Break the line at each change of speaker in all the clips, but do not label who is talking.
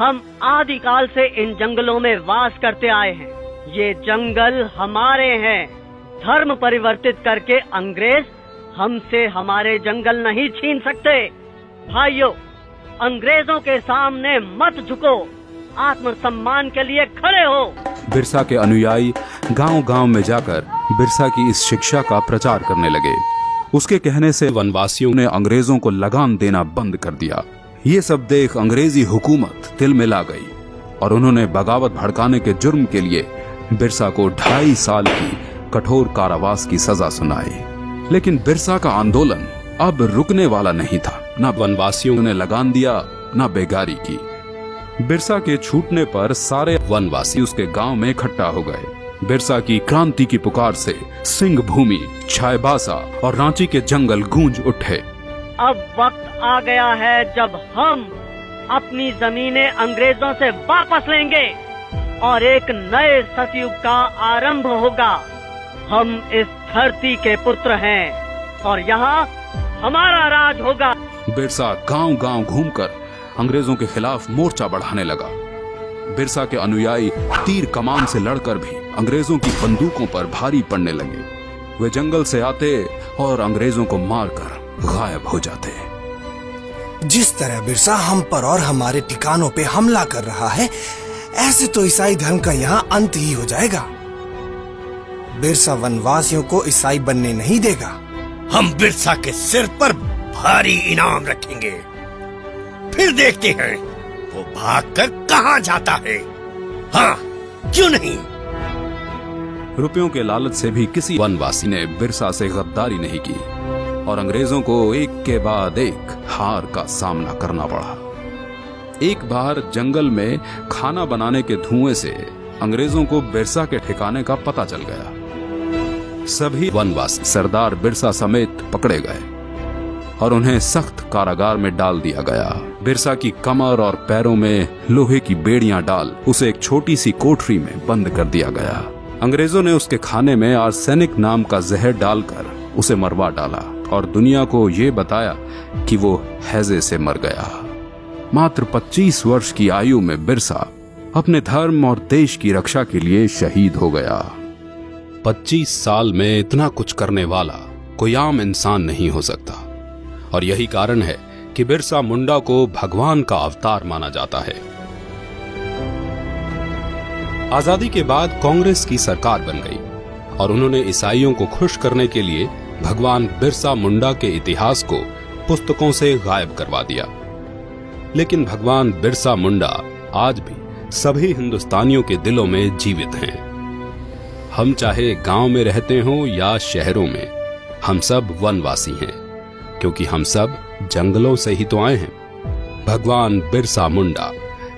हम आदिकाल से इन जंगलों में वास करते आए हैं। ये जंगल हमारे हैं। धर्म परिवर्तित करके अंग्रेज हमसे हमारे जंगल नहीं छीन सकते। भाइयों, अंग्रेजों के सामने मत झुको, आत्मसम्मान के लिए खड़े हो।
बिरसा के अनुयायी गांव-गांव में जाकर बिरसा की इस शिक्षा का प्रचार करने लगे। उसके कहने से वनवासियों ने अंग्रेजों को लगान देना बंद कर दिया। ये सब देख अंग्रेजी हुकूमत तिल में ला गई और उन्होंने बगावत भड़काने के जुर्म के लिए बिरसा को 2.5 साल की कठोर कारावास की सजा सुनाई। लेकिन बिरसा का आंदोलन अब रुकने वाला नहीं था। न वनवासियों ने लगान दिया, न बेगारी की। बिरसा के छूटने पर सारे वनवासी उसके गांव में इकट्ठा हो गए। बिरसा की क्रांति की पुकार से सिंह भूमि, चाईबासा और रांची के जंगल गूंज उठे।
अब वक्त आ गया है जब हम अपनी जमीनें अंग्रेजों से वापस लेंगे और एक नए सतयुग का आरंभ होगा। हम इस धरती के पुत्र हैं और यहाँ हमारा राज होगा।
बिरसा गांव-गांव घूमकर अंग्रेजों के खिलाफ मोर्चा बढ़ाने लगा। बिरसा के अनुयायी तीर कमान से लड़कर भी अंग्रेजों की बंदूकों पर भारी पड़ने लगे। वे जंगल से आते और अंग्रेजों को मारकर गायब हो जाते।
जिस तरह बिरसा हम पर और हमारे ठिकानों पे हमला कर रहा है, ऐसे तो ईसाई धर्म का यहाँ अंत ही हो जाएगा। बिरसा वनवासियों को ईसाई बनने नहीं देगा।
हम बिरसा के सिर पर भारी इनाम रखेंगे, फिर देखते हैं वो भागकर कहाँ जाता है। हाँ, क्यों नहीं?
रुपयों के लालच से भी किसी वनवासी ने बिरसा से गद्दारी नहीं की और अंग्रेजों को एक के बाद एक हार का सामना करना पड़ा। एक बार जंगल में खाना बनाने के धुएं से अंग्रेजों को बिरसा के ठिकाने का पता चल गया। सभी वनवासी सरदार बिरसा समेत पकड़े गए और उन्हें सख्त कारागार में डाल दिया गया। बिरसा की कमर और पैरों में लोहे की बेड़ियां डाल उसे एक छोटी सी कोठरी में बंद कर दिया गया। अंग्रेजों ने उसके खाने में आर्सेनिक नाम का जहर डालकर उसे मरवा डाला और दुनिया को ये बताया कि वो हैजे से मर गया। मात्र 25 वर्ष की आयु में बिरसा अपने धर्म और देश की रक्षा के लिए शहीद हो गया। 25 साल में इतना कुछ करने वाला कोई आम इंसान नहीं हो सकता और यही कारण है कि बिरसा मुंडा को भगवान का अवतार माना जाता है। आजादी के बाद कांग्रेस की सरकार बन गई और उन्होंने ईसाइयों को खुश करने के लिए भगवान बिरसा मुंडा के इतिहास को पुस्तकों से गायब करवा दिया। लेकिन भगवान बिरसा मुंडा आज भी सभी हिंदुस्तानियों के दिलों में जीवित हैं। हम चाहे गांव में रहते हों या शहरों में, हम सब वनवासी हैं, क्योंकि हम सब जंगलों से ही तो आए हैं। भगवान बिरसा मुंडा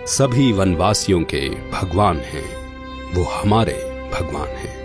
सभी वनवासियों के भगवान हैं। वो हमारे भगवान हैं।